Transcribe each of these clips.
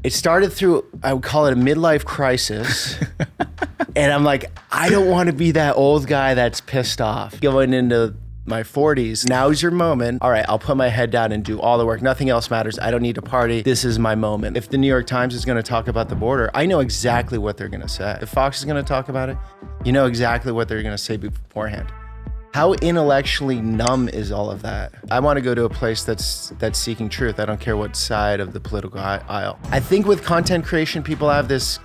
It started through, I would call it a midlife crisis. And I'm like, I don't want to be that old guy that's pissed off. Going into my 40s, now's your moment. All right, I'll put my head down and do all the work. Nothing else matters. I don't need to party. This is my moment. If the New York Times is going to talk about the border, I know exactly what they're going to say. If Fox is going to talk about it, you know exactly what they're going to say beforehand. How intellectually numb is all of that? I want to go to a place that's seeking truth. I don't care what side of the political aisle. I think with content creation, people have this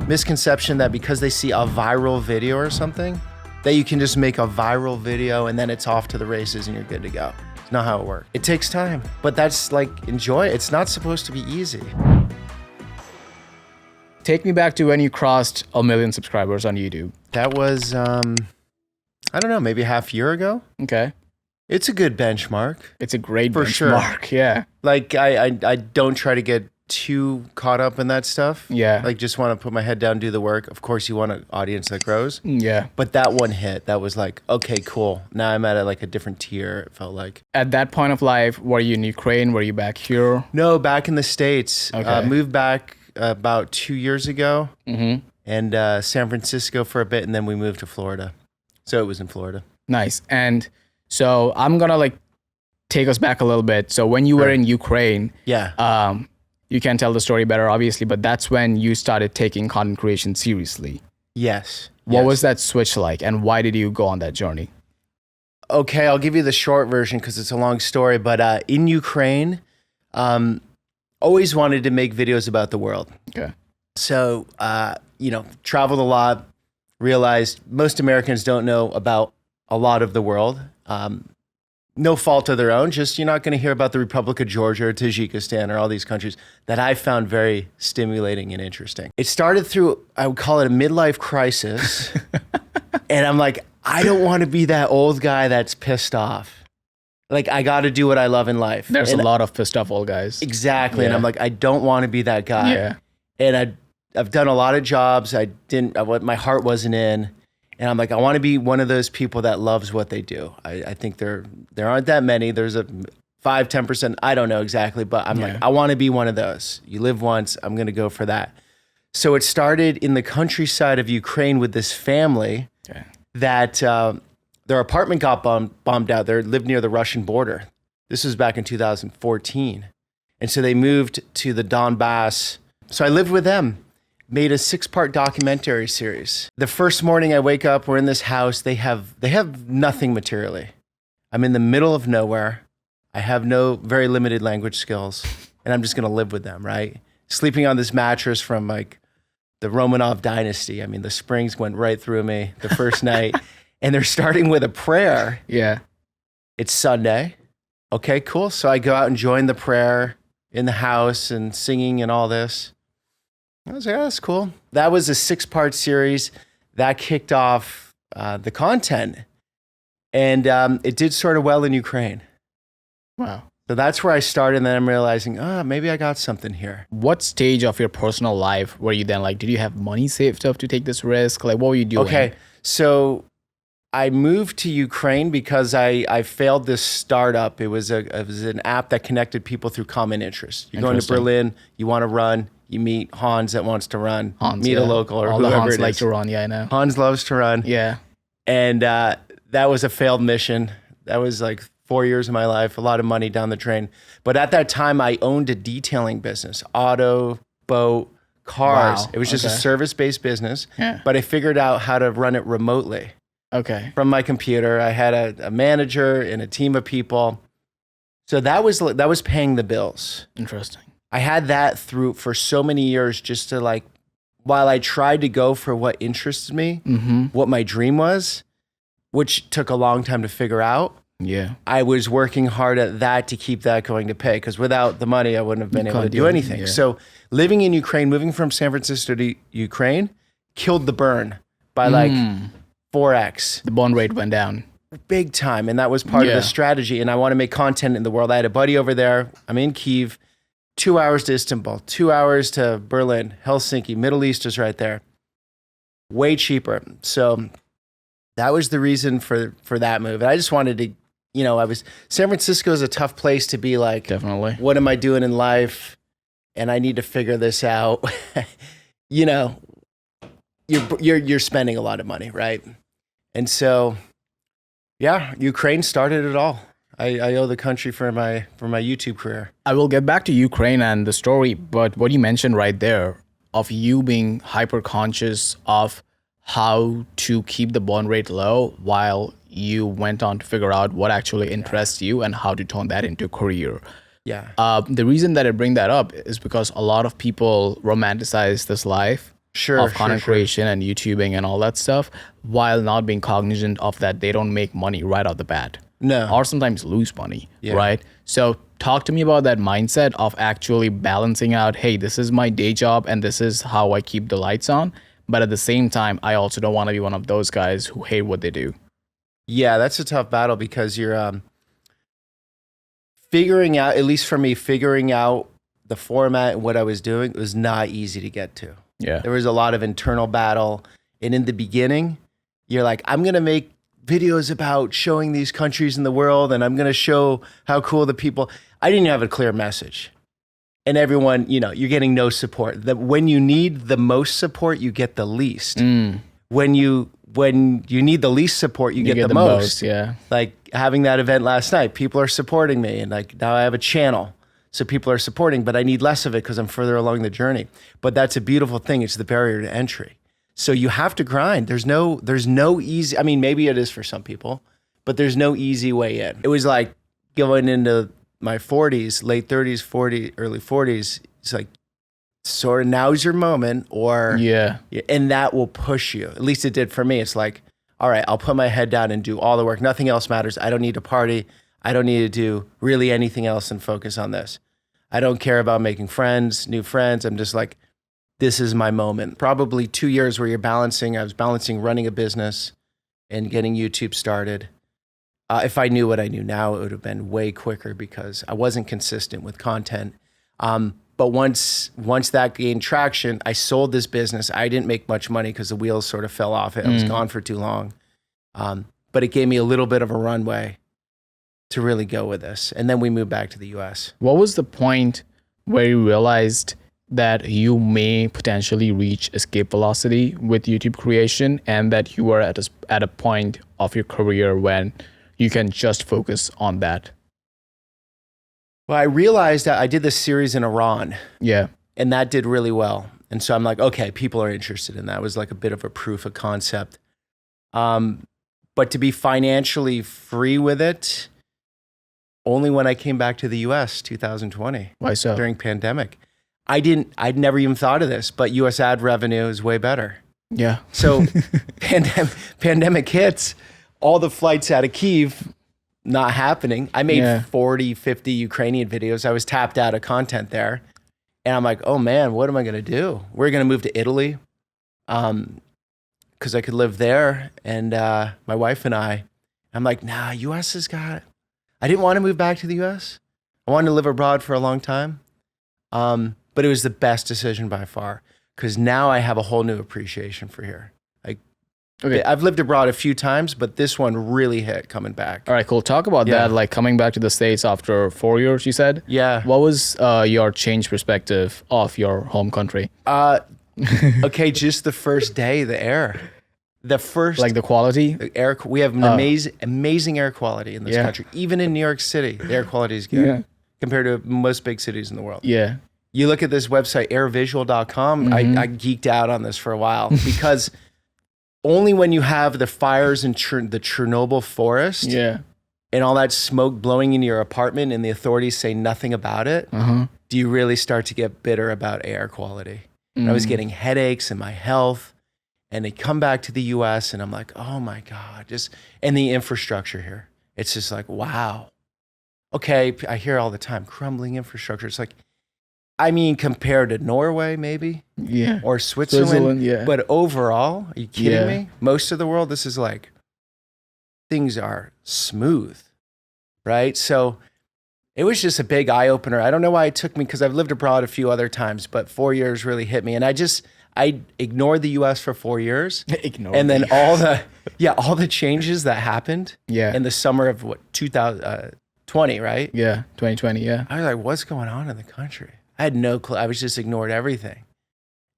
misconception that because they see a viral video or something, that you can just make a viral video and then it's off to the races and you're good to go. It's not how it works. It takes time, but that's like, enjoy it. It's not supposed to be easy. Take me back to when you crossed 1 million subscribers on YouTube. That was, I don't know, maybe half a year ago. Okay. It's a good benchmark. It's a great for benchmark, sure. Yeah. Like I don't try to get too caught up in that stuff. Yeah. Like just want to put my head down, do the work. Of course you want an audience that grows. Yeah. But that one hit, that was like, okay, cool. Now I'm at like a different tier, it felt like. At that point of life, were you in Ukraine? Were you back here? No, back in the States. Okay. Moved back about 2 years ago. Mm-hmm. And San Francisco for a bit, and then we moved to Florida. So it was in Florida. Nice. And so I'm gonna like take us back a little bit. So when you were in Ukraine, you can tell the story better, obviously, but that's when you started taking content creation seriously. Yes. What was that switch like, and why did you go on that journey? Okay, I'll give you the short version because it's a long story. But in Ukraine, always wanted to make videos about the world. Okay. So traveled a lot. Realized most Americans don't know about a lot of the world. No fault of their own, just you're not going to hear about the Republic of Georgia or Tajikistan or all these countries that I found very stimulating and interesting. It started through, I would call it a midlife crisis. And I'm like, I don't want to be that old guy that's pissed off. Like, I got to do what I love in life. There's a lot of pissed off old guys. Exactly. Yeah. And I'm like, I don't want to be that guy. Yeah. And I've done a lot of jobs. My heart wasn't in. And I'm like, I want to be one of those people that loves what they do. I think there aren't that many. There's a 5-10%. I don't know exactly, but I'm like, I want to be one of those. You live once. I'm going to go for that. So it started in the countryside of Ukraine with this family that their apartment got bombed out. They lived near the Russian border. This was back in 2014. And so they moved to the Donbass. So I lived with them. Made a 6-part documentary series. The first morning I wake up, we're in this house. They have nothing materially. I'm in the middle of nowhere. I have very limited language skills, and I'm just gonna live with them, right? Sleeping on this mattress from like the Romanov dynasty. I mean, the springs went right through me the first night, and they're starting with a prayer. Yeah. It's Sunday. Okay, cool. So I go out and join the prayer in the house and singing and all this. I was like, oh, that's cool. That was a 6-part series that kicked off the content. And it did sort of well in Ukraine. Wow. So that's where I started. And then I'm realizing, maybe I got something here. What stage of your personal life were you then like, did you have money saved up to take this risk? Like, what were you doing? Okay. So I moved to Ukraine because I failed this startup. It was an app that connected people through common interests. You're going to Berlin, you want to run. You meet Hans that wants to run. Meet a local or whoever Hans it is. like to run, yeah, I know. Hans loves to run. Yeah. And that was a failed mission. That was like 4 years of my life, a lot of money down the drain. But at that time, I owned a detailing business, auto, boat, cars. Wow. It was just a service-based business. Yeah. But I figured out how to run it remotely. Okay. From my computer. I had a manager and a team of people. So that was paying the bills. Interesting. I had that for so many years just to like, while I tried to go for what interested me, what my dream was, which took a long time to figure out. Yeah. I was working hard at that to keep that going to pay, because without the money, I wouldn't have been able to do anything. Yeah. So living in Ukraine, moving from San Francisco to Ukraine, killed the burn by like 4x. The burn rate went down. Big time. And that was part of the strategy. And I want to make content in the world. I had a buddy over there. I'm in Kyiv. 2 hours to Istanbul, 2 hours to Berlin, Helsinki, Middle East is right there. Way cheaper. So that was the reason for that move. And I just wanted to, San Francisco is a tough place to be like, definitely. What am I doing in life? and I need to figure this out, you know, you're spending a lot of money, right? And so, yeah, Ukraine started it all. I owe the country for my YouTube career. I will get back to Ukraine and the story, but what you mentioned right there of you being hyper conscious of how to keep the burn rate low while you went on to figure out what actually interests you and how to turn that into a career. Yeah. The reason that I bring that up is because a lot of people romanticize this life of content creation and YouTubing and all that stuff while not being cognizant of that they don't make money right off the bat. No. Or sometimes lose money, right? So talk to me about that mindset of actually balancing out, hey, this is my day job and this is how I keep the lights on. But at the same time, I also don't want to be one of those guys who hate what they do. Yeah, that's a tough battle because you're figuring out, at least for me, figuring out the format and what I was doing was not easy to get to. Yeah. There was a lot of internal battle. And in the beginning, you're like, I'm going to make videos about showing these countries in the world and I'm going to show how cool the people. I didn't have a clear message. And everyone, you know, you're getting no support. When you need the most support, you get the least. When you need the least support, you get the most. Yeah. Like having that event last night, people are supporting me, and like now I have a channel, so people are supporting, but I need less of it because I'm further along the journey. But that's a beautiful thing. It's the barrier to entry. So you have to grind. There's no easy. I mean, maybe it is for some people, but there's no easy way in. It was like going into my 40s, late 30s, 40, early 40s. It's like, sort of now's your moment, or and that will push you. At least it did for me. It's like, all right, I'll put my head down and do all the work. Nothing else matters. I don't need to party. I don't need to do really anything else and focus on this. I don't care about making friends, new friends. I'm just like, this is my moment. Probably 2 years where I was balancing running a business and getting YouTube started. If I knew what I knew now, it would have been way quicker because I wasn't consistent with content. But once that gained traction, I sold this business. I didn't make much money because the wheels sort of fell off it. I was gone for too long. But it gave me a little bit of a runway to really go with this. And then we moved back to the US. What was the point where you realized that you may potentially reach escape velocity with YouTube creation and that you were at a point of your career when you can just focus on that? Well, I realized that I did this series in Iran. Yeah. And that did really well. And so I'm like, okay, people are interested in that. It was like a bit of a proof of concept. But to be financially free with it, only when I came back to the US 2020. Why so? During pandemic. I'd never even thought of this, but US ad revenue is way better. Yeah. So pandemic hits, all the flights out of Kyiv, not happening. I made 40, 50 Ukrainian videos. I was tapped out of content there. And I'm like, oh man, what am I going to do? We're going to move to Italy because I could live there. And my wife and I'm like, nah, US has got, I didn't want to move back to the US. I wanted to live abroad for a long time. But it was the best decision by far because now I have a whole new appreciation for here. Okay. I've lived abroad a few times, but this one really hit coming back. All right, cool. Talk about that, like coming back to the States after 4 years, you said? Yeah. What was your change perspective of your home country? Okay, just the first day, the air. The first... Like the quality? The air. We have an amazing air quality in this country. Even in New York City, the air quality is good compared to most big cities in the world. Yeah. You look at this website, airvisual.com, I geeked out on this for a while because... Only when you have the fires in the Chernobyl forest and all that smoke blowing into your apartment and the authorities say nothing about it, do you really start to get bitter about air quality. And I was getting headaches and my health, and they come back to the US and I'm like, oh my God, and the infrastructure here. It's just like, wow. Okay, I hear all the time, crumbling infrastructure. It's like, I mean, compared to Norway, maybe, or Switzerland, but overall, are you kidding me? Most of the world, this is like, things are smooth, right? So it was just a big eye opener. I don't know why it took me, because I've lived abroad a few other times, but 4 years really hit me. And I ignored the US for 4 years. And then all the changes that happened in the summer of 2020, right? Yeah, 2020, I was like, what's going on in the country? I had no clue. I was just ignored everything.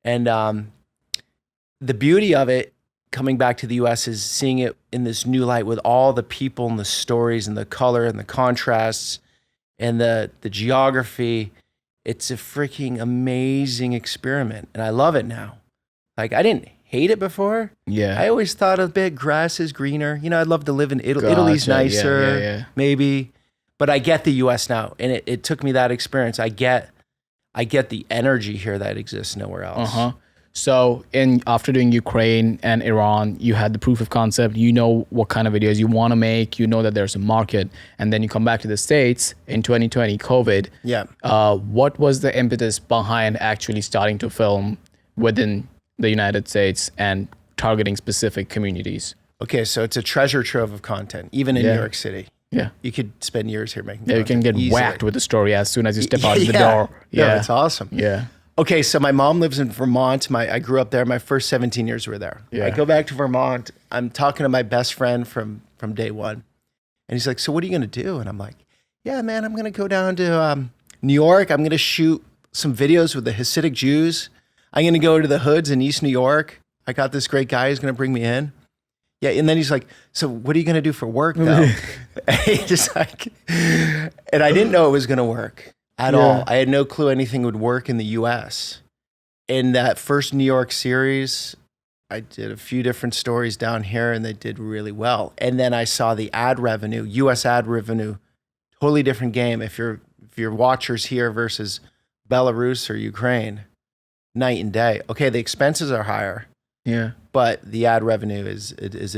And the beauty of it, coming back to the US, is seeing it in this new light with all the people and the stories and the color and the contrasts and the geography. It's a freaking amazing experiment. And I love it now. Like, I didn't hate it before. Yeah. I always thought a bit grass is greener. You know, I'd love to live in Italy. Italy's nicer, maybe. But I get the US now. And it took me that experience. I get the energy here that exists nowhere else. So after doing Ukraine and Iran, you had the proof of concept, you know what kind of videos you want to make, you know that there's a market, and then you come back to the States in 2020, COVID. Yeah. What was the impetus behind actually starting to film within the United States and targeting specific communities? Okay, so it's a treasure trove of content, even in New York City. Yeah. You could spend years here making content. You can get easily whacked with the story as soon as you step out of the door. Yeah, it's awesome. Yeah. Okay, so my mom lives in Vermont. I grew up there. My first 17 years were there. Yeah. I go back to Vermont. I'm talking to my best friend from day one. And he's like, so what are you going to do? And I'm like, yeah, man, I'm going to go down to New York. I'm going to shoot some videos with the Hasidic Jews. I'm going to go to the hoods in East New York. I got this great guy who's going to bring me in. Yeah, and then he's like, so what are you going to do for work, though? Just like, and I didn't know it was going to work at all. I had no clue anything would work in the US. In that first New York series, I did a few different stories down here and they did really well. And then I saw the ad revenue, US ad revenue, totally different game. If your watchers here versus Belarus or Ukraine, night and day. Okay, the expenses are higher. Yeah. But the ad revenue is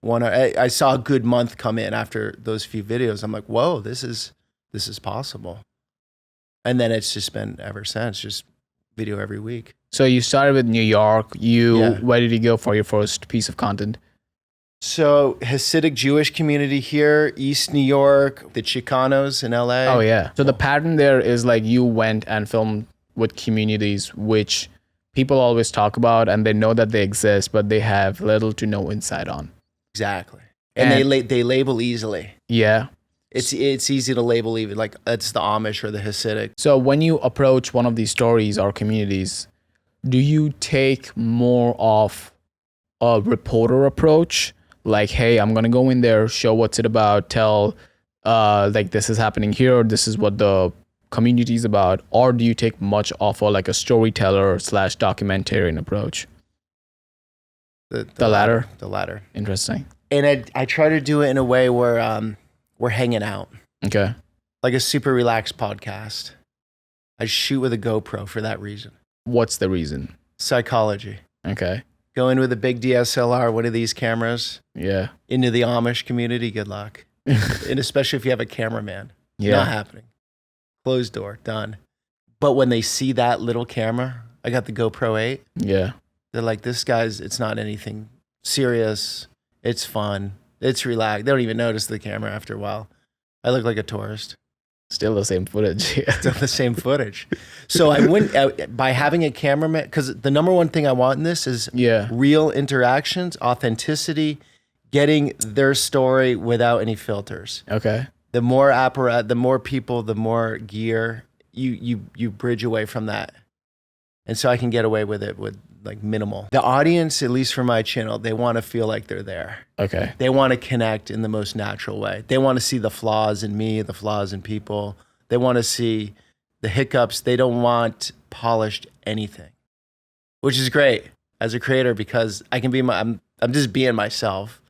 one. I saw a good month come in after those few videos. I'm like, whoa, this is possible. And then it's just been ever since, just video every week. So you started with New York. Where did you go for your first piece of content? So Hasidic Jewish community here, East New York, the Chicanos in LA. Oh yeah. So the pattern there is like you went and filmed with communities which people always talk about and they know that they exist, but they have little to no insight on. Exactly. And they label easily. Yeah. It's easy to label, even like it's the Amish or the Hasidic. So when you approach one of these stories or communities, do you take more of a reporter approach? Like, hey, I'm going to go in there, show what's it about, tell like this is happening here, this is what the community is about, or do you take much of a storyteller / documentarian approach? The latter? The latter. Interesting. And I try to do it in a way where we're hanging out. Okay. Like a super relaxed podcast. I shoot with a GoPro for that reason. What's the reason? Psychology. Okay. Go in with a big DSLR, one of these cameras. Yeah. Into the Amish community, good luck. And especially if you have a cameraman. Yeah. Not happening. Closed door, done. But when they see that little camera, I got the GoPro 8. Yeah. They're like, this guy's, it's not anything serious. It's fun. It's relaxed. They don't even notice the camera after a while. I look like a tourist. Still the same footage. Still the same footage. So I went by having a cameraman, because the number one thing I want in this is real interactions, authenticity, getting their story without any filters. Okay. The more the more people, the more gear, you bridge away from that. And so I can get away with it with like minimal. The audience, at least for my channel, they want to feel like they're there. Okay. They want to connect in the most natural way. They want to see the flaws in me, the flaws in people. They want to see the hiccups. They don't want polished anything, which is great as a creator because I can be I'm just being myself.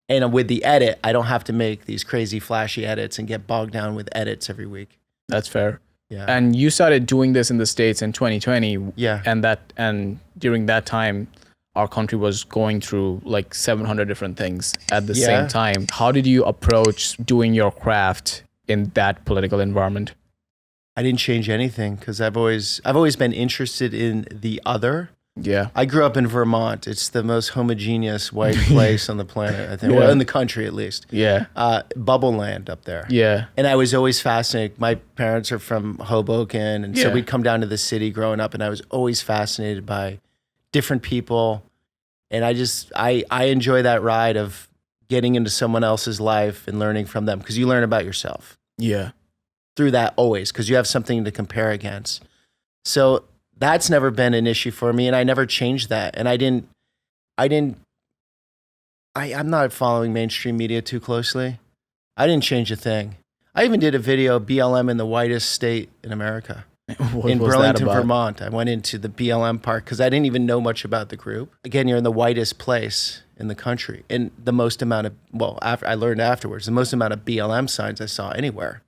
And with the edit, I don't have to make these crazy flashy edits and get bogged down with edits every week. That's fair. Yeah. And you started doing this in the States in 2020. Yeah. And during that time, our country was going through like 700 different things at the same time. How did you approach doing your craft in that political environment? I didn't change anything because I've always been interested in the other. Yeah. I grew up in Vermont. It's the most homogeneous white place on the planet, I think. Well, in the country, at least. Yeah. Bubble land up there. Yeah. And I was always fascinated. My parents are from Hoboken, and so we'd come down to the city growing up, and I was always fascinated by different people. And I enjoy that ride of getting into someone else's life and learning from them because you learn about yourself. Yeah. through that always because you have something to compare against. So that's never been an issue for me, and I never changed that. And I'm not following mainstream media too closely. I didn't change a thing. I even did a video, BLM in the whitest state in America. In Burlington, Vermont. I went into the BLM park because I didn't even know much about the group. Again, you're in the whitest place in the country. And the most amount of, I learned afterwards, the most amount of BLM signs I saw anywhere.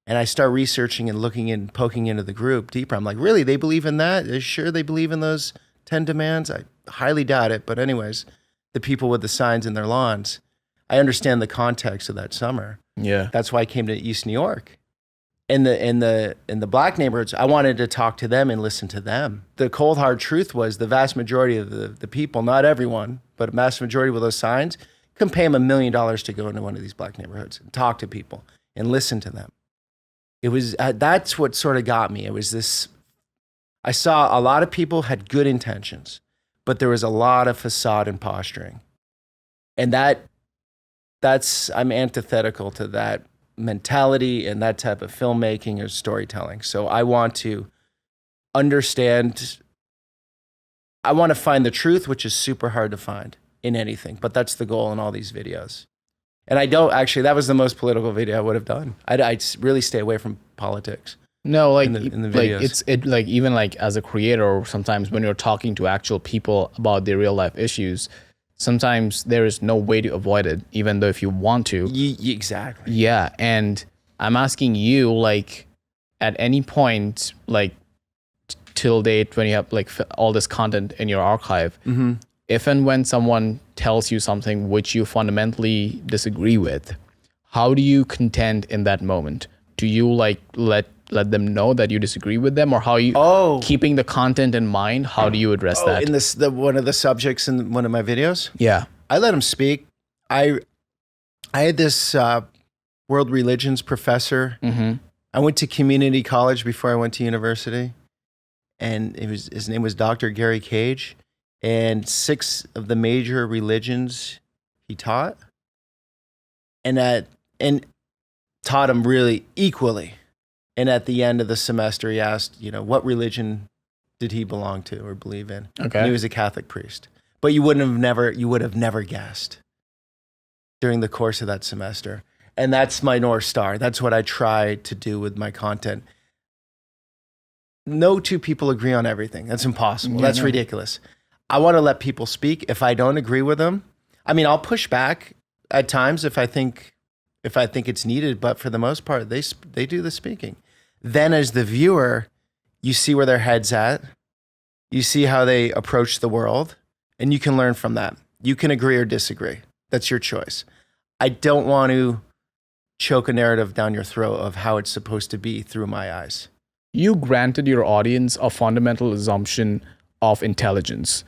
And I start researching and looking and poking into the group deeper. I'm like, really? They believe in that? Are you sure they believe in those 10 demands? I highly doubt it. But anyways, the people with the signs in their lawns, I understand the context of that summer. Yeah. That's why I came to East New York. In the black neighborhoods, I wanted to talk to them and listen to them. The cold hard truth was the vast majority of the people, not everyone, but a vast majority with those signs, couldn't pay them $1 million to go into one of these black neighborhoods and talk to people and listen to them. It was that's what sort of got me. It was this. I saw a lot of people had good intentions, but there was a lot of facade and posturing, and that's I'm antithetical to that mentality and that type of filmmaking or storytelling. So I want to understand, I want to find the truth, which is super hard to find in anything, but that's the goal in all these videos. And I don't actually, that was the most political video I would have done. I'd really stay away from politics. No, like, in the videos. like even like as a creator, sometimes when you're talking to actual people about their real life issues, sometimes there is no way to avoid it, even though if you want to. Exactly. Yeah. And I'm asking you, like, at any point, like, till date, when you have like all this content in your archive, if and when someone tells you something which you fundamentally disagree with, how do you contend in that moment? Do you like let them know that you disagree with them, or how you keeping the content in mind? How do you address that? In this, one of the subjects in one of my videos, yeah, I let him speak. I had this world religions professor. I went to community college before I went to university, and his name was Dr. Gary Cage, and 6 of the major religions he taught, and taught them really equally. And at the end of the semester, he asked, what religion did he belong to or believe in? Okay. And he was a Catholic priest. But you would have never guessed during the course of that semester. And that's my North Star. That's what I try to do with my content. No two people agree on everything. That's impossible. That's ridiculous. I want to let people speak. If I don't agree with them, I'll push back at times if I think it's needed, but for the most part, they do the speaking. Then as the viewer, you see where their head's at. You see how they approach the world, and you can learn from that. You can agree or disagree. That's your choice. I don't want to choke a narrative down your throat of how it's supposed to be through my eyes. You granted your audience a fundamental assumption of intelligence.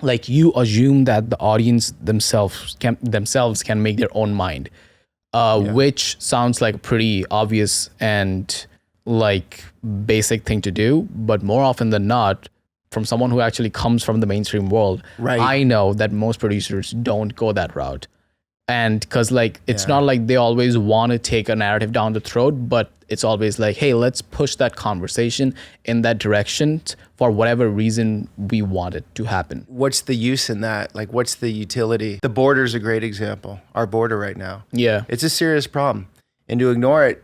Like you assume that the audience themselves can make their own mind. Which sounds like a pretty obvious and like basic thing to do, but more often than not, from someone who actually comes from the mainstream world, I know that most producers don't go that route. And because like it's not like they always want to take a narrative down the throat, but it's always like, hey, let's push that conversation in that direction for whatever reason we want it to happen. What's the use in that? Like, what's the utility? The border's a great example. Our border right now. Yeah. It's a serious problem. And to ignore it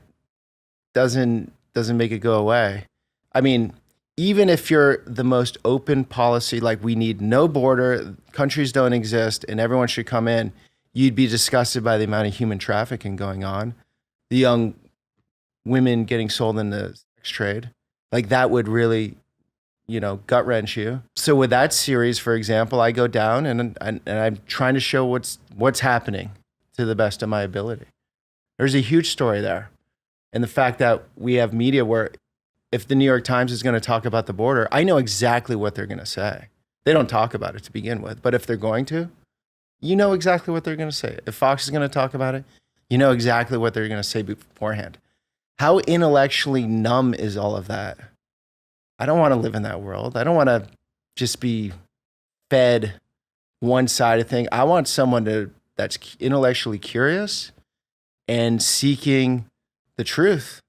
doesn't make it go away. Even if you're the most open policy, like we need no border, countries don't exist, and everyone should come in, you'd be disgusted by the amount of human trafficking going on. The young women getting sold in the sex trade. Like that would really, gut wrench you. So with that series, for example, I go down and I'm trying to show what's happening to the best of my ability. There's a huge story there. And the fact that we have media where if the New York Times is going to talk about the border, I know exactly what they're going to say. They don't talk about it to begin with, but if they're going to, you know exactly what they're going to say. If Fox is going to talk about it, you know exactly what they're going to say beforehand. How intellectually numb is all of that? I don't want to live in that world. I don't want to just be fed one side of thing. I want someone that's intellectually curious and seeking the truth.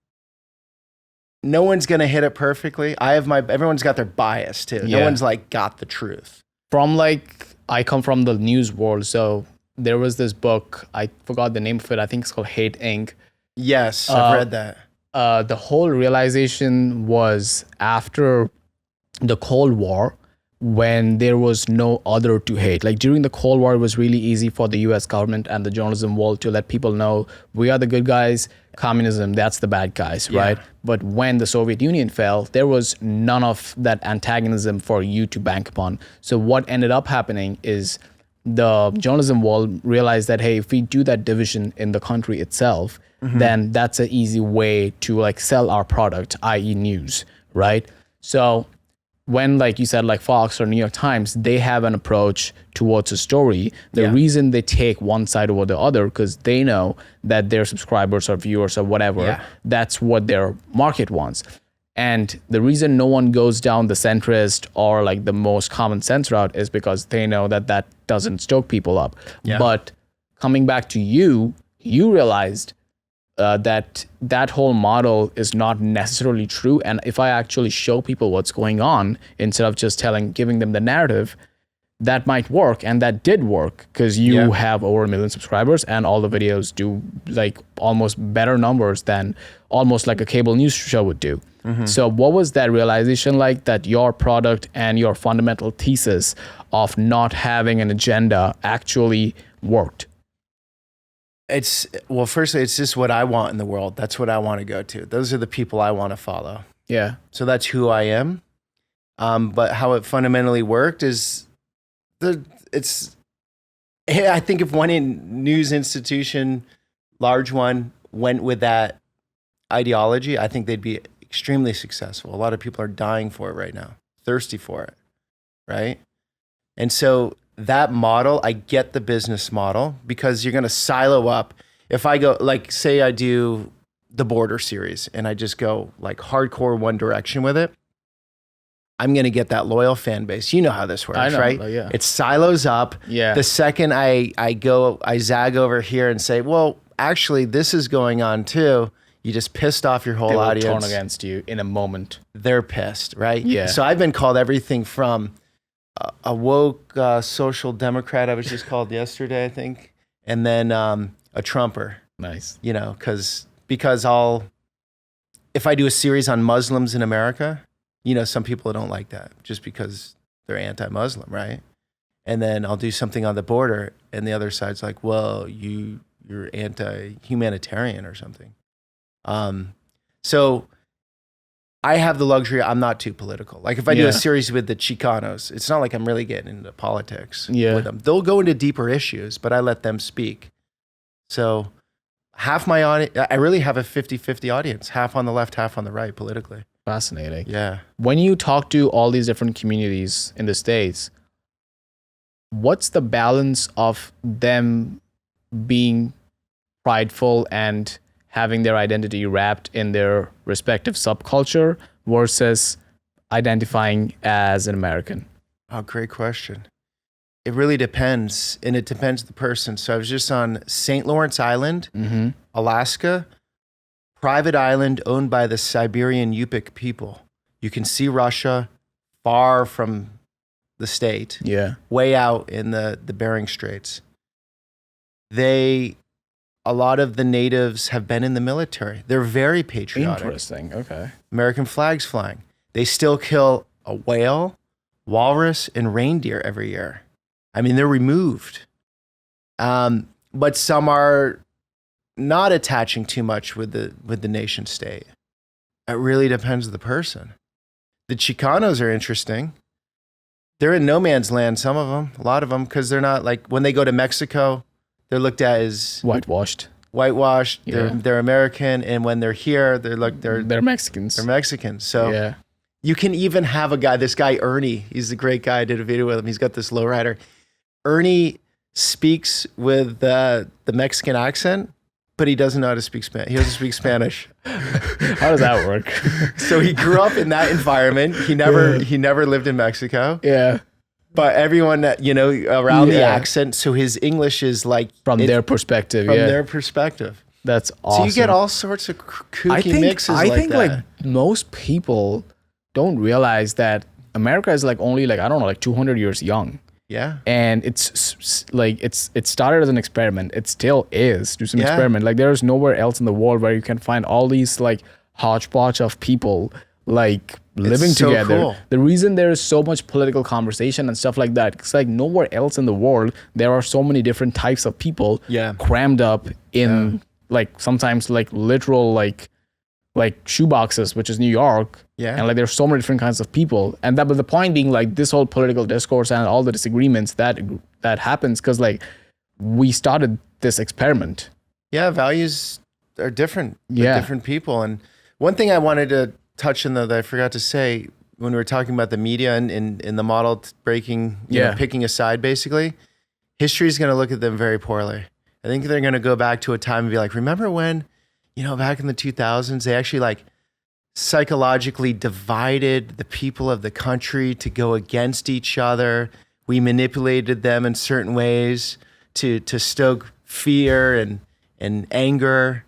No one's going to hit it perfectly. Everyone's got their bias too. No one's like got the truth. I come from the news world. So there was this book, I forgot the name of it. I think it's called Hate Inc. Yes, I've read that. The whole realization was after the Cold War, when there was no other to hate. Like during the Cold War, it was really easy for the US government and the journalism world to let people know we are the good guys, communism, that's the bad guys, right? But when the Soviet Union fell, there was none of that antagonism for you to bank upon. So what ended up happening is the journalism world realized that, hey, if we do that division in the country itself, then that's an easy way to like sell our product, i.e. news, right? So when, like you said, like Fox or New York Times, they have an approach towards a story. The reason they take one side over the other, because they know that their subscribers or viewers or whatever, that's what their market wants. And the reason no one goes down the centrist or like the most common sense route is because they know that that doesn't stoke people up. But coming back to you realized that whole model is not necessarily true. And if I actually show people what's going on instead of just giving them the narrative, that might work. And that did work because you have over 1 million subscribers and all the videos do like almost better numbers than almost like a cable news show would do. So what was that realization like, that your product and your fundamental thesis of not having an agenda actually worked? Firstly, it's just what I want in the world. That's what I want to go to. Those are the people I want to follow. Yeah. So that's who I am. But how it fundamentally worked is I think if one news institution, large one, went with that ideology, I think they'd be extremely successful. A lot of people are dying for it right now, thirsty for it, right? And so that model, I get the business model, because you're going to silo up. If I go, like, say I do the Border series and I just go like hardcore one direction with it, I'm going to get that loyal fan base. You know how this works, right? Yeah. It silos up. Yeah. The second I zag over here and say, well, actually, this is going on too, you just pissed off your whole audience. They will turn against you in a moment. They're pissed, right? Yeah. So I've been called everything from a woke social democrat, I was just called yesterday, I think, and then a Trumper. Nice. You know, because if I do a series on Muslims in America, you know, some people don't like that just because they're anti-Muslim, right? And then I'll do something on the border, and the other side's like, well, you're anti-humanitarian or something. So I have the luxury, I'm not too political. Like if I do a series with the Chicanos, it's not like I'm really getting into politics with them. They'll go into deeper issues, but I let them speak. So half my audience, I really have a 50-50 audience, half on the left, half on the right politically. Fascinating. Yeah. When you talk to all these different communities in the States, what's the balance of them being prideful and having their identity wrapped in their respective subculture versus identifying as an American? Oh, great question. It really depends, and it depends the person. So I was just on St. Lawrence Island, Alaska, private island owned by the Siberian Yupik people. You can see Russia far from the state, way out in the Bering Straits. A lot of the natives have been in the military. They're very patriotic. Interesting. Okay. American flags flying. They still kill a whale, walrus, and reindeer every year. I mean, they're removed. But some are not attaching too much with the nation state. It really depends on the person. The Chicanos are interesting. They're in no man's land, some of them, a lot of them, because they're not, like, when they go to Mexico, they're looked at as whitewashed. They're American, and when they're here, they're Mexicans. They're Mexicans. So you can even have this guy Ernie. He's a great guy. I did a video with him. He's got this lowrider. Ernie speaks with the Mexican accent, but he doesn't know how to speak Spanish. He doesn't speak Spanish. How does that work? So he grew up in that environment. He never lived in Mexico. Yeah. But everyone that, around the accent, so his English is like... From their perspective, From their perspective. That's awesome. So you get all sorts of kooky mixes I like think that. like most people don't realize that America is like only like, I don't know, like 200 years young. Yeah. And it started as an experiment. It still is to some experiment. Like there is nowhere else in the world where you can find all these like hodgepodge of people like living together. Cool. The reason there is so much political conversation and stuff like that, it's like nowhere else in the world there are so many different types of people crammed up in like sometimes like literal like shoeboxes, which is New York. Yeah. And like there's so many different kinds of people. And that, but the point being like this whole political discourse and all the disagreements that happens because like we started this experiment. Yeah, values are different with different people. And one thing I wanted to touch on though that I forgot to say when we were talking about the media and in the model breaking, you know, picking a side basically, history is going to look at them very poorly. I think they're going to go back to a time and be like, remember when, you know, back in the 2000s, they actually like psychologically divided the people of the country to go against each other. We manipulated them in certain ways to stoke fear and anger.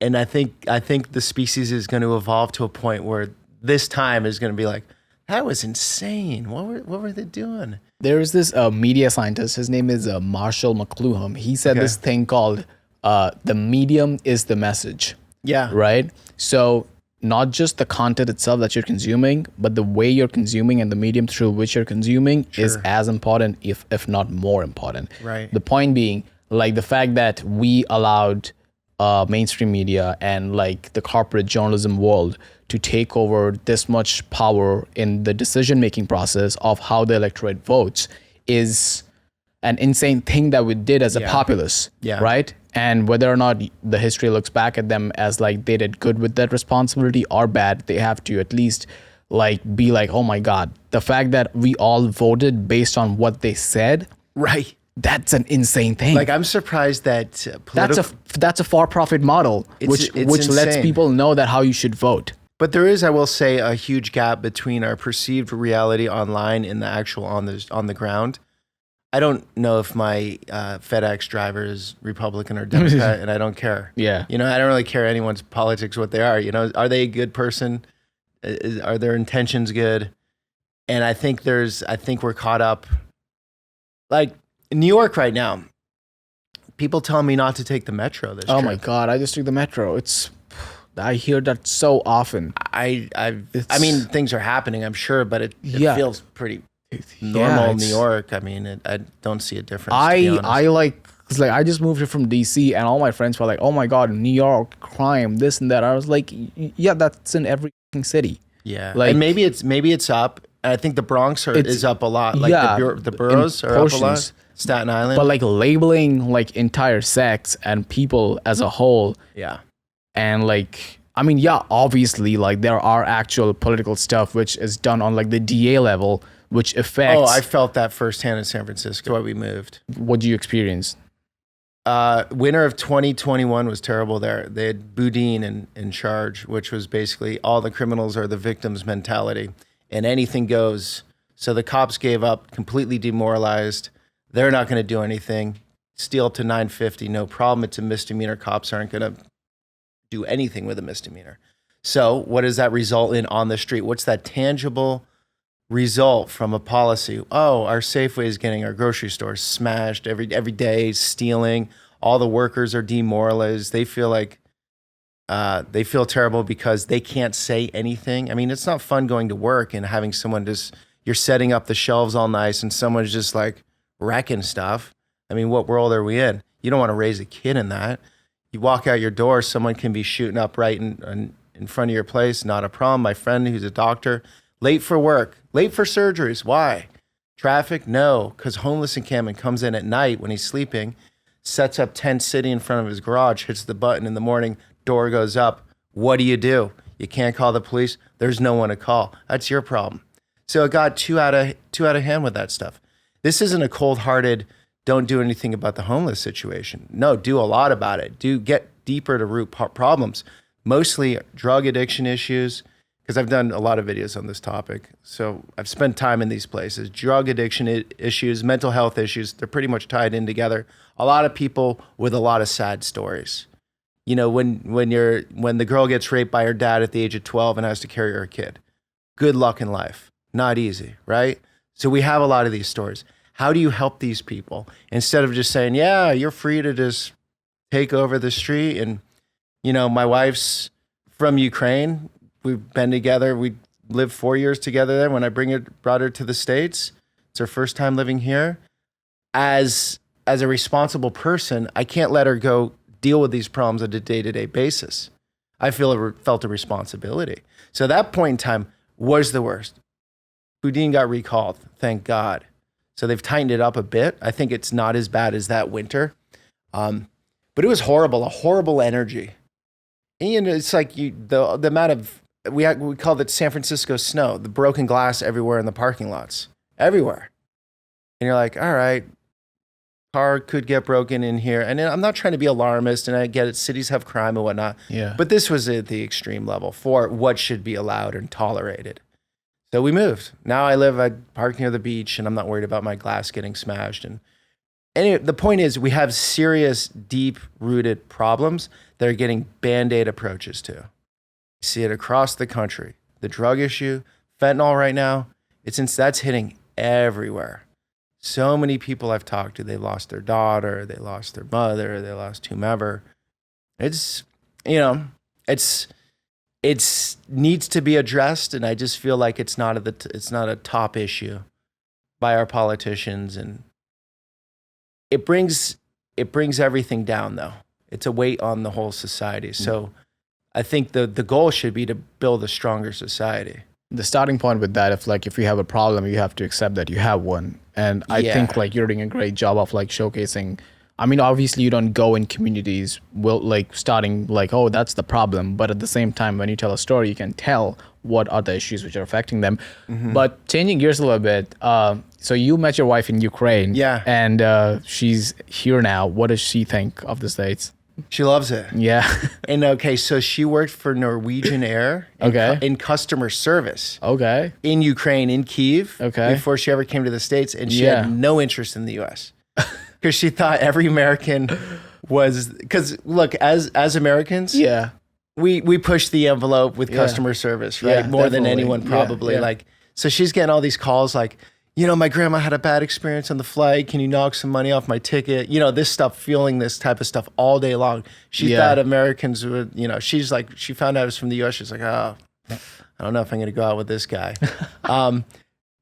And I think the species is going to evolve to a point where this time is going to be like, that was insane. What were they doing? There is this media scientist. His name is Marshall McLuhan. He said this thing called the medium is the message. Yeah. Right? So not just the content itself that you're consuming, but the way you're consuming and the medium through which you're consuming is as important, if not more important. Right. The point being, like the fact that we allowed mainstream media and like the corporate journalism world to take over this much power in the decision-making process of how the electorate votes is an insane thing that we did as a populace, right? And whether or not the history looks back at them as like they did good with that responsibility or bad, they have to at least like be like, oh my God, the fact that we all voted based on what they said, right? That's an insane thing. Like I'm surprised that that's a for-profit model, which lets people know that how you should vote. But there is, I will say, a huge gap between our perceived reality online and the actual on the ground. I don't know if my FedEx driver is Republican or Democrat, and I don't care. Yeah. You know, I don't really care anyone's politics, what they are. You know, are they a good person? Are their intentions good? And I think we're caught up. Like in New York right now, people tell me not to take the metro this trip. My God, I just took the metro. I hear that so often. I mean, things are happening, I'm sure, but it feels pretty normal in New York. I mean, I don't see a difference. Cause like I just moved here from DC, and all my friends were like, "Oh my God, New York crime, this and that." I was like, "Yeah, that's in every city." Yeah, like, and maybe it's up. I think the Bronx is up a lot. Like the boroughs are up a lot. Staten Island, but like labeling like entire sects and people as a whole. Yeah. And like, I mean, obviously, like there are actual political stuff which is done on like the DA level, which affects. Oh, I felt that firsthand in San Francisco where we moved. What do you experience? Winter of 2021 was terrible there. They had Boudin in charge, which was basically all the criminals are the victims mentality and anything goes. So the cops gave up, completely demoralized. They're not going to do anything. Steal up to $950, no problem. It's a misdemeanor. Cops aren't going to do anything with a misdemeanor. So what does that result in on the street? What's that tangible result from a policy? Oh, our Safeway is getting our grocery stores smashed every day, stealing. All the workers are demoralized. They feel like they feel terrible because they can't say anything. I mean, it's not fun going to work and having someone you're setting up the shelves all nice and someone's just like wrecking stuff. I mean, what world are we in? You don't want to raise a kid in that. You walk out your door, someone can be shooting up right in front of your place. Not a problem. My friend who's a doctor, late for work, late for surgeries. Why? Traffic? No, because homeless encampment comes in at night when he's sleeping, sets up tent city in front of his garage, hits the button in the morning, door goes up. What do? You can't call the police. There's no one to call. That's your problem. So it got too out of hand with that stuff. This isn't a cold-hearted, don't do anything about the homeless situation. No, do a lot about it. Do get deeper to root problems. Mostly drug addiction issues, because I've done a lot of videos on this topic. So I've spent time in these places. Drug addiction issues, mental health issues, they're pretty much tied in together. A lot of people with a lot of sad stories. You know, when the girl gets raped by her dad at the age of 12 and has to carry her kid. Good luck in life. Not easy, right? So we have a lot of these stories. How do you help these people instead of just saying, yeah, you're free to just take over the street? And, you know, my wife's from Ukraine. We've been together. We lived 4 years together there. When I brought her to the States, it's her first time living here. As a responsible person, I can't let her go deal with these problems on a day-to-day basis. I felt a responsibility. So that point in time was the worst. Boudin got recalled, thank God. So they've tightened it up a bit. I think it's not as bad as that winter. But it was horrible, a horrible energy. And you know, it's like the amount of, we called it San Francisco snow, the broken glass everywhere in the parking lots, everywhere. And you're like, all right, car could get broken in here. And I'm not trying to be alarmist, and I get it, cities have crime and whatnot. Yeah. But this was at the extreme level for what should be allowed and tolerated. So we moved. Now I park near the beach, and I'm not worried about my glass getting smashed. And anyway, the point is, we have serious, deep-rooted problems that are getting Band-Aid approaches to. You see it across the country. The drug issue, fentanyl right now, that's hitting everywhere. So many people I've talked to, they lost their daughter, they lost their mother, they lost whomever. It's, you know, it's needs to be addressed, and I just feel like it's not a top issue by our politicians, and it brings everything down though. It's a weight on the whole society. So I think the goal should be to build a stronger society. The starting point with that, if you have a problem, you have to accept that you have one. And I think like you're doing a great job of like showcasing. I mean, obviously you don't go in communities starting like, oh, that's the problem. But at the same time, when you tell a story, you can tell what are the issues which are affecting them. Mm-hmm. But changing gears a little bit. So you met your wife in Ukraine. Yeah. And she's here now. What does she think of the States? She loves it. Yeah. And okay, so she worked for Norwegian Air in customer service. Okay. In Ukraine, in Kyiv. Okay. Before she ever came to the States, and she had no interest in the U.S. Because she thought every American was, because look, as Americans, we push the envelope with customer service, right? More than anyone probably. Yeah. Like, so she's getting all these calls like, you know, my grandma had a bad experience on the flight. Can you knock some money off my ticket? You know, this stuff, feeling this type of stuff all day long. She thought Americans would, you know, she's like, she found out I was from the U.S. She's like, oh, I don't know if I'm going to go out with this guy.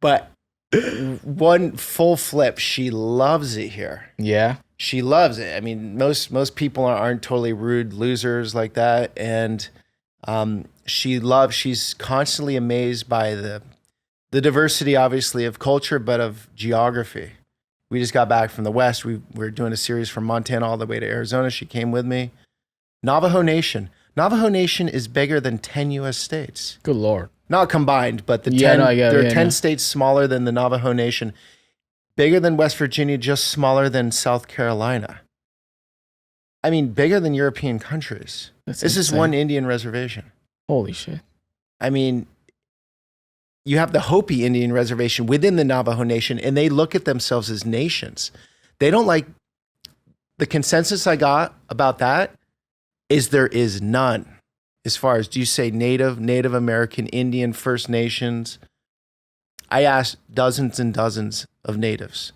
But one full flip, she loves it here. Yeah. She loves it. I mean, most people aren't totally rude losers like that. And she's constantly amazed by the diversity, obviously, of culture, but of geography. We just got back from the West. We're doing a series from Montana all the way to Arizona. She came with me. Navajo Nation. Navajo Nation is bigger than 10 U.S. states. Good Lord. Not combined, but there are 10 states smaller than the Navajo Nation. Bigger than West Virginia, just smaller than South Carolina. I mean, bigger than European countries. This is one Indian reservation. Holy shit. I mean, you have the Hopi Indian reservation within the Navajo Nation, and they look at themselves as nations. They don't like, the consensus I got about that is there is none. As far as, do you say Native American, Indian, First Nations? I asked dozens and dozens of natives.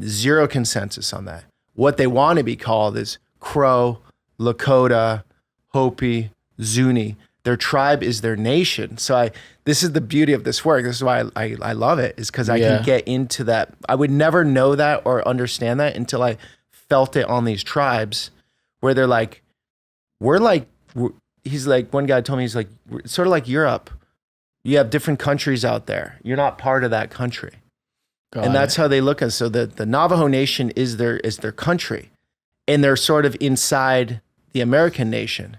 Zero consensus on that. What they want to be called is Crow, Lakota, Hopi, Zuni. Their tribe is their nation. So this is the beauty of this work. This is why I love it, is because I can get into that. I would never know that or understand that until I felt it on these tribes where they're like, he's like, one guy told me, he's like, it's sort of like Europe. You have different countries out there. You're not part of that country. And that's how they look at it. So the Navajo Nation is their country, and they're sort of inside the American nation.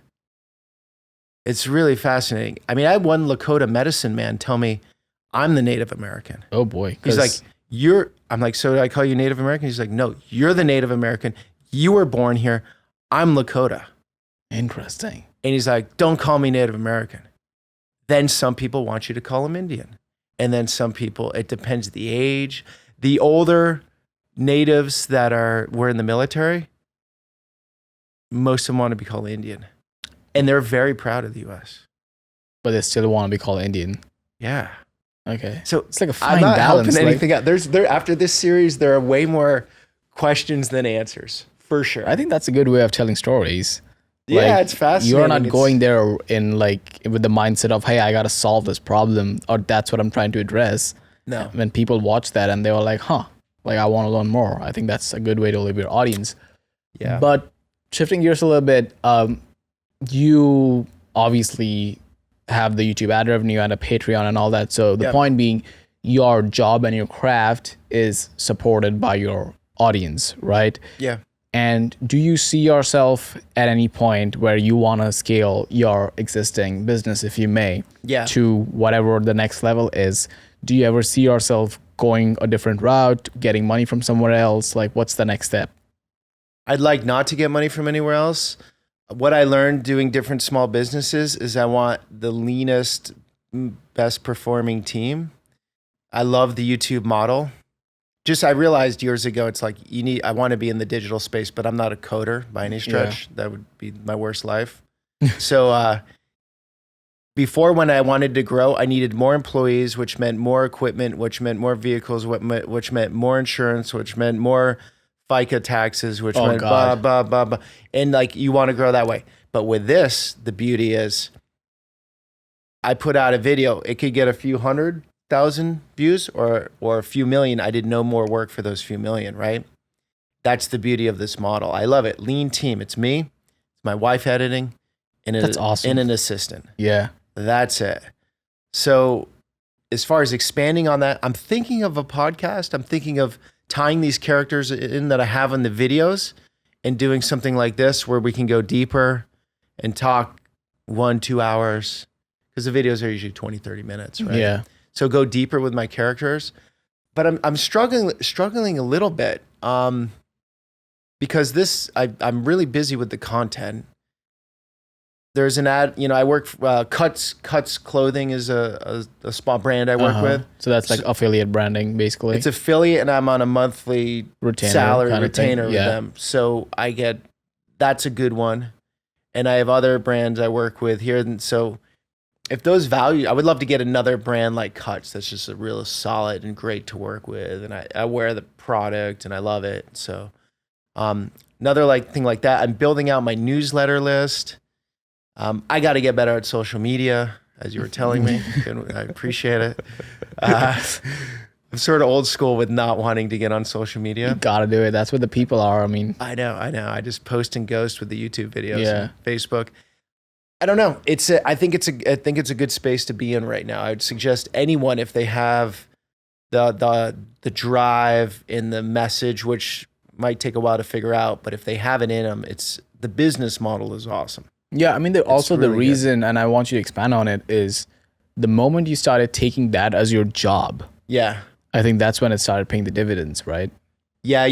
It's really fascinating. I mean, I had one Lakota medicine man tell me, I'm the Native American. Oh boy. He's like, I'm like, so do I call you Native American? He's like, no, you're the Native American. You were born here. I'm Lakota. Interesting. And he's like, don't call me Native American. Then some people want you to call them Indian. And then some people, it depends the age. The older natives that were in the military, most of them want to be called Indian. And they're very proud of the U.S. But they still want to be called Indian. Yeah. Okay. So it's like a fine I'm not balance. Helping anything out. After this series, there are way more questions than answers, for sure. I think that's a good way of telling stories. Yeah, it's fascinating. You're not going there in like with the mindset of, hey, I got to solve this problem, or that's what I'm trying to address. No. When people watch that and they were like, huh, like I want to learn more. I think that's a good way to live your audience. Yeah. But shifting gears a little bit, you obviously have the YouTube ad revenue and a Patreon and all that. So the point being, your job and your craft is supported by your audience, right? Yeah. And do you see yourself at any point where you want to scale your existing business, if you may, to whatever the next level is? Do you ever see yourself going a different route, getting money from somewhere else? Like, what's the next step? I'd like not to get money from anywhere else. What I learned doing different small businesses is I want the leanest, best performing team. I love the YouTube model. I realized years ago, it's like I want to be in the digital space, but I'm not a coder by any stretch. Yeah. That would be my worst life. So before, when I wanted to grow, I needed more employees, which meant more equipment, which meant more vehicles, which meant more insurance, which meant more FICA taxes, which meant blah, blah, blah, blah. And like, you want to grow that way. But with this, the beauty is I put out a video. It could get a few 100,000 views or a few million. I did no more work for those few million, right? That's the beauty of this model. I love it. Lean team. It's me, it's my wife editing, and that's awesome. And an assistant. Yeah. That's it. So as far as expanding on that, I'm thinking of a podcast. I'm thinking of tying these characters in that I have in the videos and doing something like this where we can go deeper and talk 1-2 hours, because the videos are usually 20, 30 minutes, right? Yeah. So go deeper with my characters. But I'm struggling a little bit because I'm really busy with the content. There's an ad, I work Cuts Clothing is a spa brand I work with. So that's like affiliate branding, basically. It's affiliate, and I'm on a monthly salary retainer with them. So that's a good one. And I have other brands I work with here. And so if those value, I would love to get another brand like Cuts that's just a real solid and great to work with. And I wear the product and I love it. So another thing like that. I'm building out my newsletter list. I got to get better at social media, as you were telling me. I appreciate it. I'm sort of old school with not wanting to get on social media. You got to do it. That's what the people are. I mean, I know. I just post and ghost with the YouTube videos and Facebook. I don't know. I think it's a good space to be in right now. I would suggest anyone, if they have the drive and the message, which might take a while to figure out, but if they have it in them, the business model is awesome. Yeah, I mean, also really the reason, and I want you to expand on it, is the moment you started taking that as your job. Yeah. I think that's when it started paying the dividends, right? Yeah,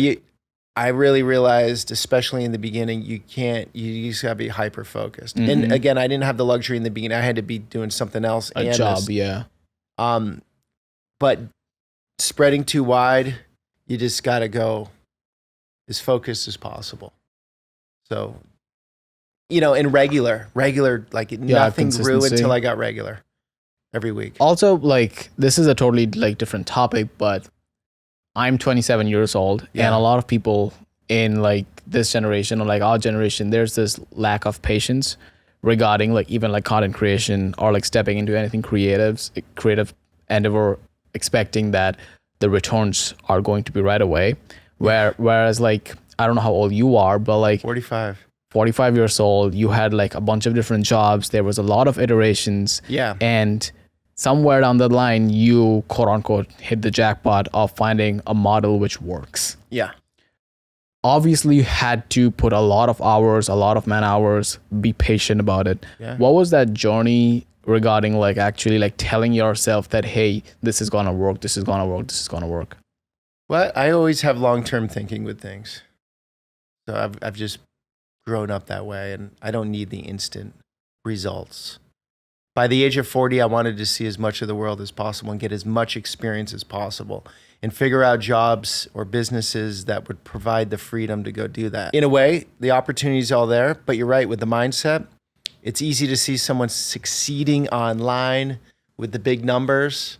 I really realized, especially in the beginning, you just gotta be hyper focused. Mm-hmm. And again, I didn't have the luxury in the beginning. I had to be doing something else. A job, yeah. But spreading too wide, you just gotta go as focused as possible. So, in regular, nothing grew until I got regular every week. Also, this is a totally different topic, but I'm 27 years old, and a lot of people in this generation or our generation, there's this lack of patience regarding even content creation or stepping into anything creative endeavor, expecting that the returns are going to be right away. Whereas I don't know how old you are, but 45 years old, you had a bunch of different jobs. There was a lot of iterations. Yeah. And somewhere down the line, you quote unquote hit the jackpot of finding a model which works. Yeah. Obviously, you had to put a lot of hours, a lot of man hours, be patient about it. Yeah. What was that journey regarding actually telling yourself that, hey, this is going to work, this is going to work, this is going to work? Well, I always have long-term thinking with things. So I've just grown up that way, and I don't need the instant results. By the age of 40, I wanted to see as much of the world as possible and get as much experience as possible and figure out jobs or businesses that would provide the freedom to go do that. In a way, the opportunity's all there, but you're right, with the mindset, it's easy to see someone succeeding online with the big numbers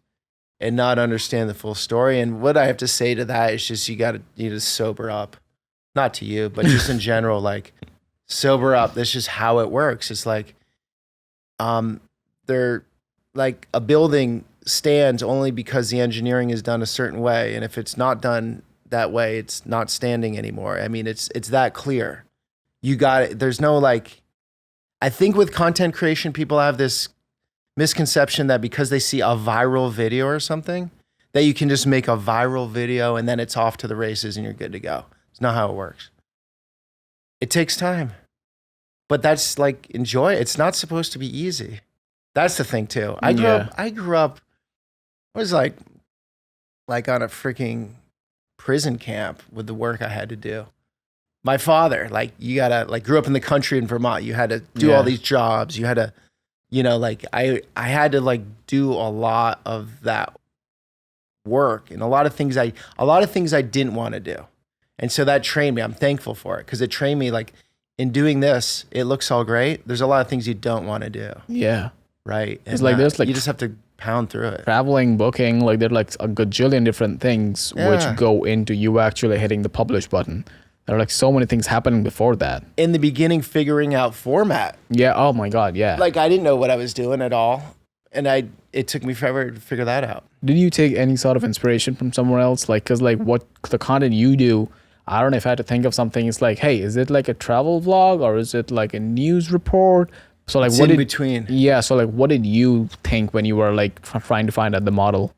and not understand the full story. And what I have to say to that is just you need to sober up. Not to you, but just in general, like sober up. That's just how it works. It's like they're like a building stands only because the engineering is done a certain way. And if it's not done that way, it's not standing anymore. I mean, it's that clear. You got it. There's no like, I think with content creation, people have this misconception that because they see a viral video or something, that you can just make a viral video and then it's off to the races and you're good to go. It's not how it works. It takes time. But that's like, enjoy it. It's not supposed to be easy. That's the thing too. I grew up, I was like on a freaking prison camp with the work I had to do. My father, like grew up in the country in Vermont. You had to do all these jobs. You had to, like I had to like do a lot of that work and a lot of things I didn't want to do. And so that trained me. I'm thankful for it because it trained me like in doing this, it looks all great. There's a lot of things you don't want to do. Yeah. Right. It's like there's like you just have to pound through it. Traveling, booking, like there's like a gajillion different things which go into you actually hitting the publish button. There are like so many things happening before that. In the beginning, figuring out format. Yeah. Oh my God. Yeah. Like I didn't know what I was doing at all. And it took me forever to figure that out. Did you take any sort of inspiration from somewhere else? Like, cause like what the content you do, I don't know if I had to think of something. It's like, hey, is it like a travel vlog or is it like a news report? So like, what in between? Yeah. So like, what did you think when you were like trying to find out the model?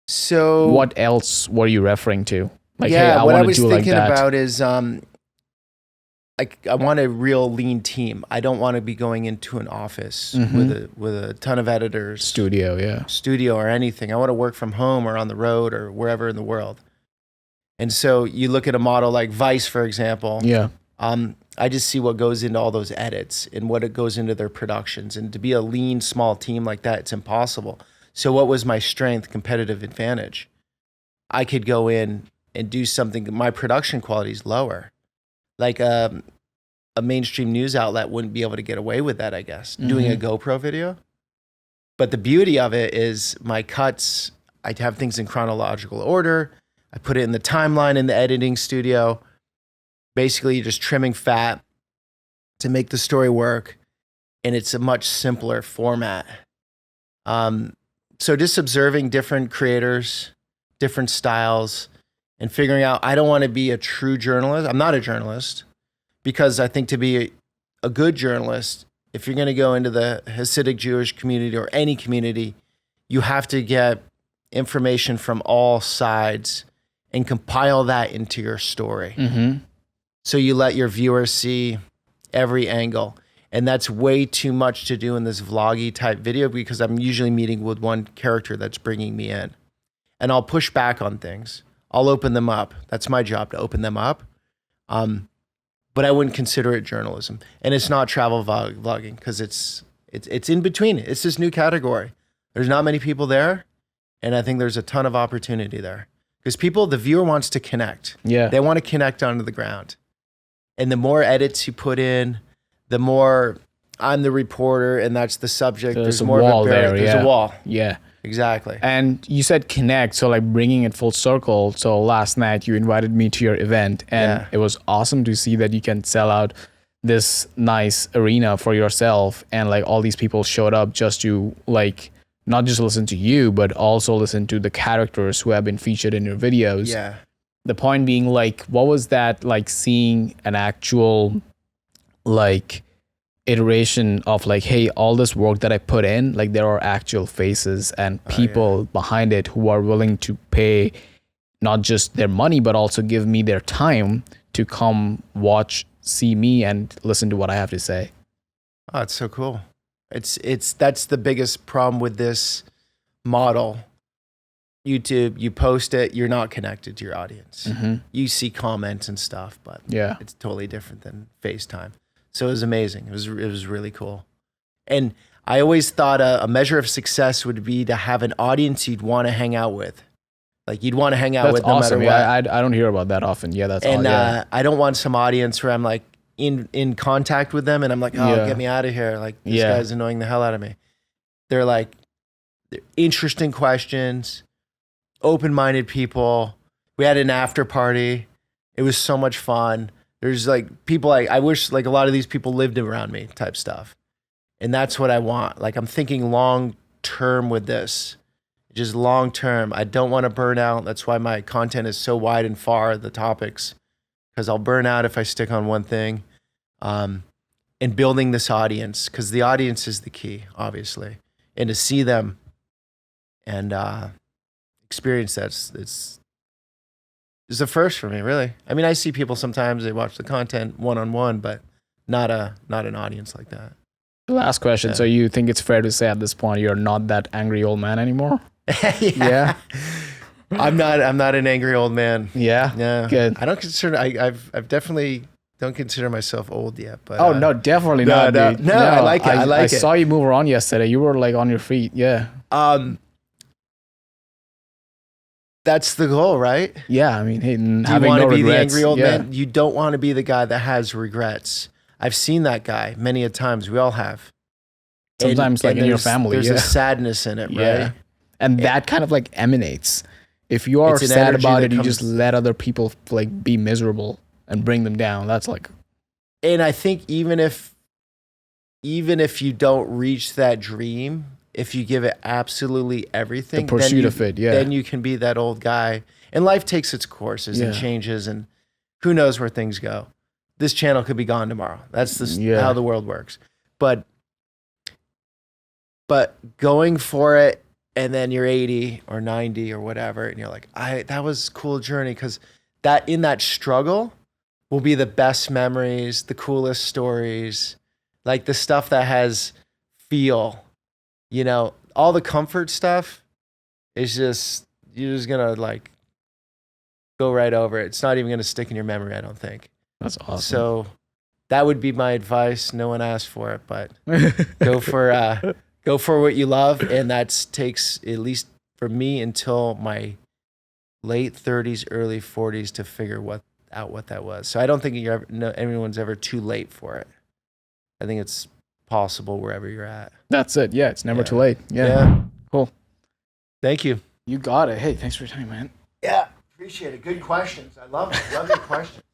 So what else were you referring to? Like, yeah, hey, what I want was to do thinking like that. about is I want a real lean team. I don't want to be going into an office with a ton of editors. Studio or anything. I want to work from home or on the road or wherever in the world. And so you look at a model like Vice, for example. Yeah. I just see what goes into all those edits and what it goes into their productions. And to be a lean, small team like that, it's impossible. So what was my strength, competitive advantage? I could go in and do something. My production quality is lower. Like a mainstream news outlet wouldn't be able to get away with that, I guess, doing a GoPro video. But the beauty of it is my cuts, I have things in chronological order. I put it in the timeline in the editing studio. Basically, you're just trimming fat to make the story work. And it's a much simpler format. So just observing different creators, different styles, and figuring out, I don't want to be a true journalist. I'm not a journalist because I think to be a good journalist, if you're going to go into the Hasidic Jewish community or any community, you have to get information from all sides and compile that into your story. So you let your viewers see every angle. And that's way too much to do in this vloggy type video because I'm usually meeting with one character that's bringing me in. And I'll push back on things. I'll open them up. That's my job, to open them up. But I wouldn't consider it journalism. And it's not travel vlogging because it's in between. It's this new category. There's not many people there. And I think there's a ton of opportunity there. Because the viewer wants to connect. Yeah. They want to connect onto the ground. And the more edits you put in, the more I'm the reporter and that's the subject. There's more wall of a barrier. There's a wall. Yeah. Exactly. And you said connect, so like bringing it full circle. So last night you invited me to your event and it was awesome to see that you can sell out this nice arena for yourself. And like all these people showed up just to like, not just listen to you, but also listen to the characters who have been featured in your videos. Yeah. The point being like, what was that like seeing an actual like iteration of like, hey, all this work that I put in, like there are actual faces and people behind it who are willing to pay not just their money, but also give me their time to come watch, see me and listen to what I have to say. Oh, it's so cool. That's the biggest problem with this model. YouTube, you post it, you're not connected to your audience. You see comments and stuff, but it's totally different than FaceTime. So it was amazing. It was really cool. And I always thought a measure of success would be to have an audience you'd want to hang out with. Like you'd want to hang out with no matter what. I don't hear about that often. Yeah, that's and yeah. I don't want some audience where I'm like in contact with them and I'm like, oh, get me out of here. Like this guy's annoying the hell out of me. They're like they're interesting questions, open-minded people. We had an after party. It was so much fun. There's like people I wish like a lot of these people lived around me type stuff. And that's what I want. Like I'm thinking long term with this. Just long term. I don't want to burn out. That's why my content is so wide and far, the topics, because I'll burn out if I stick on one thing. And building this audience, because the audience is the key, obviously. And to see them and experience that, it's a first for me, really. I mean, I see people sometimes, they watch the content one-on-one, but not an audience like that. Last question. Yeah. So you think it's fair to say at this point you're not that angry old man anymore? Yeah. I'm not an angry old man. Yeah. Yeah. Good. I don't consider I've definitely don't consider myself old yet, but no, definitely not. Dude. No, I like it. I saw you move around yesterday. You were like on your feet. Yeah. That's the goal, right? Yeah, I mean, hey, do you want to be the angry old man? You don't want to be the guy that has regrets. I've seen that guy many a times. We all have. Sometimes like in your family. There's a sadness in it, right? And that kind of like emanates. If you are sad about it, you just let other people like be miserable and bring them down. That's like. And I think even if you don't reach that dream, if you give it absolutely everything, the pursuit of it, then you can be that old guy. And life takes its courses and changes, and who knows where things go. This channel could be gone tomorrow. That's how the world works. But going for it, and then you're 80 or 90 or whatever, and you're like, that was a cool journey, because that in that struggle will be the best memories, the coolest stories, like the stuff that has feel. You know, all the comfort stuff is just, you're just gonna like go right over it. It's not even gonna stick in your memory, I don't think. That's awesome. So that would be my advice. No one asked for it, but go for what you love. And that takes, at least for me, until my late 30s, early 40s to figure out what that was. So I don't think anyone's ever too late for it. I think it's possible wherever you're at. That's it. Yeah, it's never too late. Yeah. Cool. Thank you. You got it. Hey, thanks for your time, man. Yeah, appreciate it. Good questions. I love it. I love your questions.